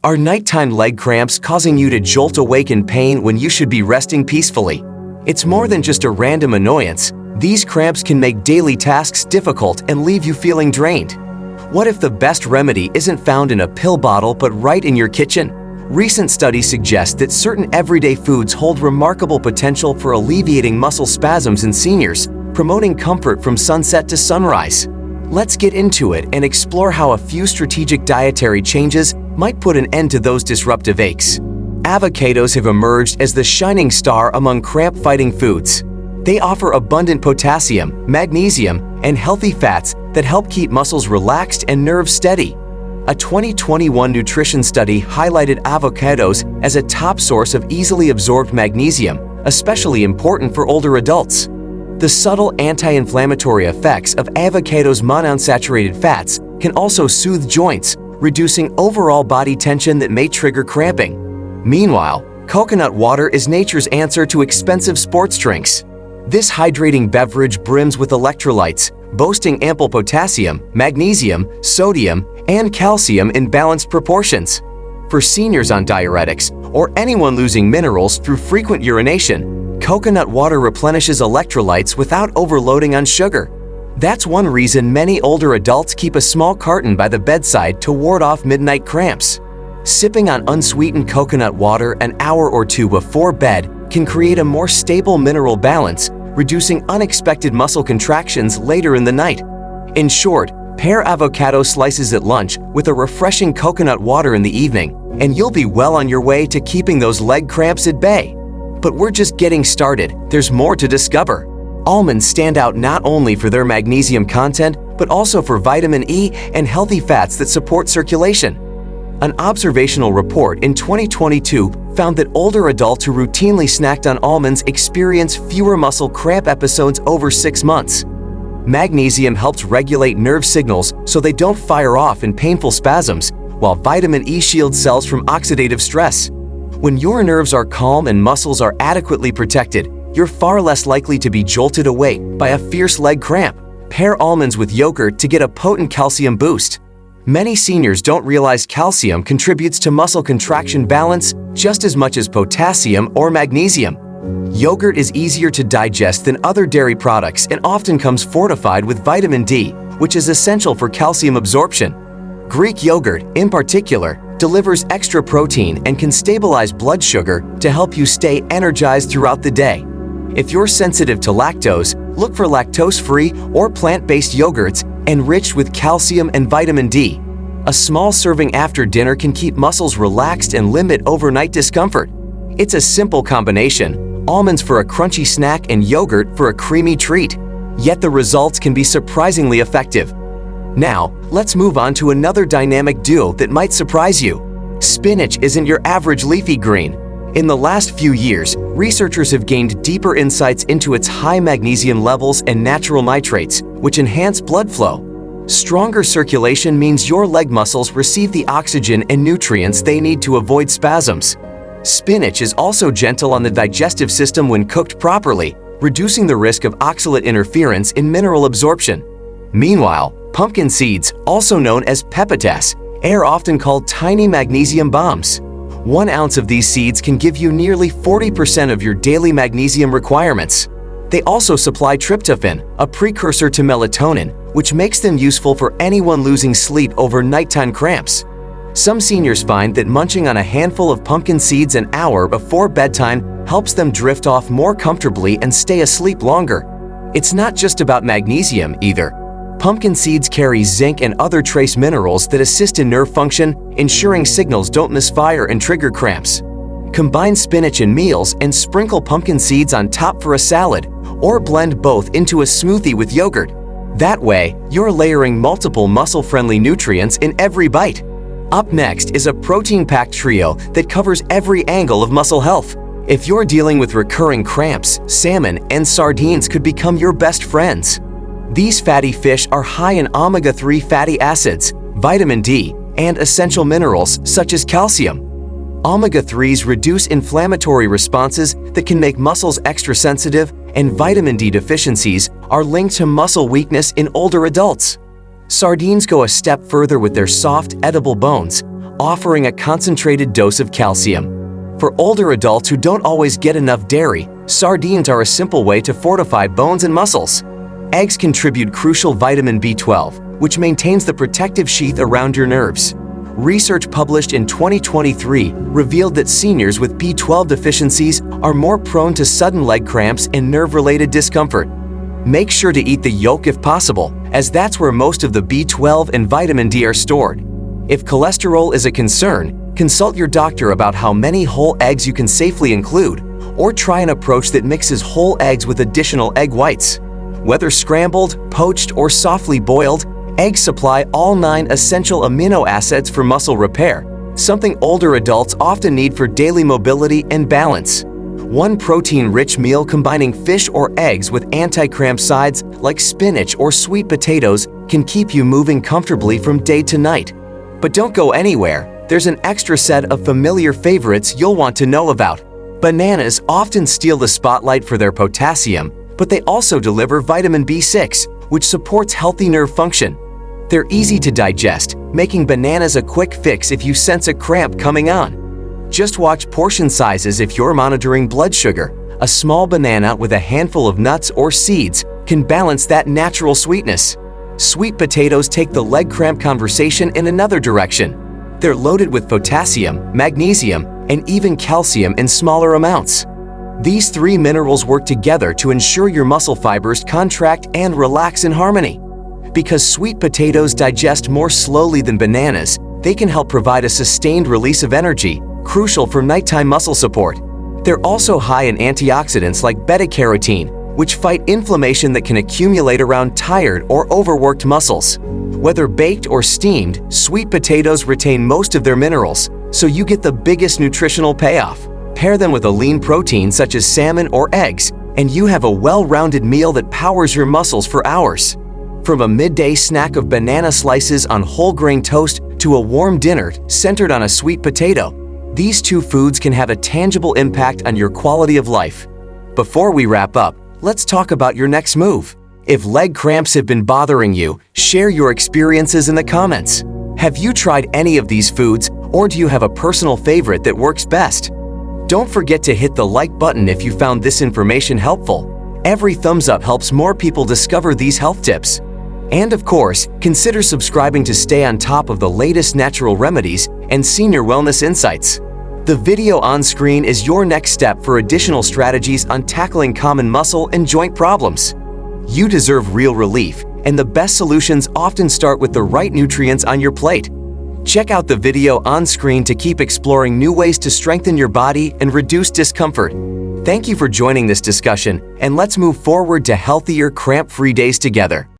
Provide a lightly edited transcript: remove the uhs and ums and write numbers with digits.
Are nighttime leg cramps causing you to jolt awake in pain when you should be resting peacefully? It's more than just a random annoyance. These cramps can make daily tasks difficult and leave you feeling drained. What if the best remedy isn't found in a pill bottle but right in your kitchen? Recent studies suggest that certain everyday foods hold remarkable potential for alleviating muscle spasms in seniors, promoting comfort from sunset to sunrise. Let's get into it and explore how a few strategic dietary changes might put an end to those disruptive aches. Avocados have emerged as the shining star among cramp-fighting foods. They offer abundant potassium, magnesium, and healthy fats that help keep muscles relaxed and nerves steady. A 2021 nutrition study highlighted avocados as a top source of easily absorbed magnesium, especially important for older adults. The subtle anti-inflammatory effects of avocados' monounsaturated fats can also soothe joints, reducing overall body tension that may trigger cramping. Meanwhile, coconut water is nature's answer to expensive sports drinks. This hydrating beverage brims with electrolytes, boasting ample potassium, magnesium, sodium, and calcium in balanced proportions. For seniors on diuretics, or anyone losing minerals through frequent urination, coconut water replenishes electrolytes without overloading on sugar. That's one reason many older adults keep a small carton by the bedside to ward off midnight cramps. Sipping on unsweetened coconut water an hour or two before bed can create a more stable mineral balance, reducing unexpected muscle contractions later in the night. In short, pair avocado slices at lunch with a refreshing coconut water in the evening, and you'll be well on your way to keeping those leg cramps at bay. But we're just getting started. There's more to discover. Almonds stand out not only for their magnesium content, but also for vitamin E and healthy fats that support circulation. An observational report in 2022 found that older adults who routinely snacked on almonds experience fewer muscle cramp episodes over 6 months. Magnesium helps regulate nerve signals so they don't fire off in painful spasms, while vitamin E shields cells from oxidative stress. When your nerves are calm and muscles are adequately protected, you're far less likely to be jolted awake by a fierce leg cramp. Pair almonds with yogurt to get a potent calcium boost. Many seniors don't realize calcium contributes to muscle contraction balance just as much as potassium or magnesium. Yogurt is easier to digest than other dairy products and often comes fortified with vitamin D, which is essential for calcium absorption. Greek yogurt, in particular, delivers extra protein and can stabilize blood sugar to help you stay energized throughout the day. If you're sensitive to lactose, look for lactose-free or plant-based yogurts enriched with calcium and vitamin D. A small serving after dinner can keep muscles relaxed and limit overnight discomfort. It's a simple combination: almonds for a crunchy snack and yogurt for a creamy treat. Yet the results can be surprisingly effective. Now, let's move on to another dynamic duo that might surprise you. Spinach isn't your average leafy green. In the last few years, researchers have gained deeper insights into its high magnesium levels and natural nitrates, which enhance blood flow. Stronger circulation means your leg muscles receive the oxygen and nutrients they need to avoid spasms. Spinach is also gentle on the digestive system when cooked properly, reducing the risk of oxalate interference in mineral absorption. Meanwhile, pumpkin seeds, also known as pepitas, are often called tiny magnesium bombs. 1 ounce of these seeds can give you nearly 40% of your daily magnesium requirements. They also supply tryptophan, a precursor to melatonin, which makes them useful for anyone losing sleep over nighttime cramps. Some seniors find that munching on a handful of pumpkin seeds an hour before bedtime helps them drift off more comfortably and stay asleep longer. It's not just about magnesium either. Pumpkin seeds carry zinc and other trace minerals that assist in nerve function, ensuring signals don't misfire and trigger cramps. Combine spinach in meals and sprinkle pumpkin seeds on top for a salad, or blend both into a smoothie with yogurt. That way, you're layering multiple muscle-friendly nutrients in every bite. Up next is a protein-packed trio that covers every angle of muscle health. If you're dealing with recurring cramps, salmon and sardines could become your best friends. These fatty fish are high in omega-3 fatty acids, vitamin D, and essential minerals such as calcium. Omega-3s reduce inflammatory responses that can make muscles extra sensitive, and vitamin D deficiencies are linked to muscle weakness in older adults. Sardines go a step further with their soft, edible bones, offering a concentrated dose of calcium. For older adults who don't always get enough dairy, sardines are a simple way to fortify bones and muscles. Eggs contribute crucial vitamin B12, which maintains the protective sheath around your nerves. Research published in 2023 revealed that seniors with B12 deficiencies are more prone to sudden leg cramps and nerve-related discomfort. Make sure to eat the yolk if possible, as that's where most of the B12 and vitamin D are stored. If cholesterol is a concern, consult your doctor about how many whole eggs you can safely include, or try an approach that mixes whole eggs with additional egg whites. Whether scrambled, poached, or softly boiled, eggs supply all 9 essential amino acids for muscle repair, something older adults often need for daily mobility and balance. One protein-rich meal combining fish or eggs with anti-cramp sides like spinach or sweet potatoes can keep you moving comfortably from day to night. But don't go anywhere, there's an extra set of familiar favorites you'll want to know about. Bananas often steal the spotlight for their potassium, but they also deliver vitamin B6, which supports healthy nerve function. They're easy to digest, making bananas a quick fix if you sense a cramp coming on. Just watch portion sizes if you're monitoring blood sugar. A small banana with a handful of nuts or seeds can balance that natural sweetness. Sweet potatoes take the leg cramp conversation in another direction. They're loaded with potassium, magnesium, and even calcium in smaller amounts. These 3 minerals work together to ensure your muscle fibers contract and relax in harmony. Because sweet potatoes digest more slowly than bananas, they can help provide a sustained release of energy, crucial for nighttime muscle support. They're also high in antioxidants like beta-carotene, which fight inflammation that can accumulate around tired or overworked muscles. Whether baked or steamed, sweet potatoes retain most of their minerals, so you get the biggest nutritional payoff. Pair them with a lean protein such as salmon or eggs, and you have a well-rounded meal that powers your muscles for hours. From a midday snack of banana slices on whole grain toast to a warm dinner centered on a sweet potato, these 2 foods can have a tangible impact on your quality of life. Before we wrap up, let's talk about your next move. If leg cramps have been bothering you, share your experiences in the comments. Have you tried any of these foods, or do you have a personal favorite that works best? Don't forget to hit the like button if you found this information helpful. Every thumbs up helps more people discover these health tips. And of course, consider subscribing to stay on top of the latest natural remedies and senior wellness insights. The video on screen is your next step for additional strategies on tackling common muscle and joint problems. You deserve real relief, and the best solutions often start with the right nutrients on your plate. Check out the video on screen to keep exploring new ways to strengthen your body and reduce discomfort. Thank you for joining this discussion, and let's move forward to healthier, cramp-free days together.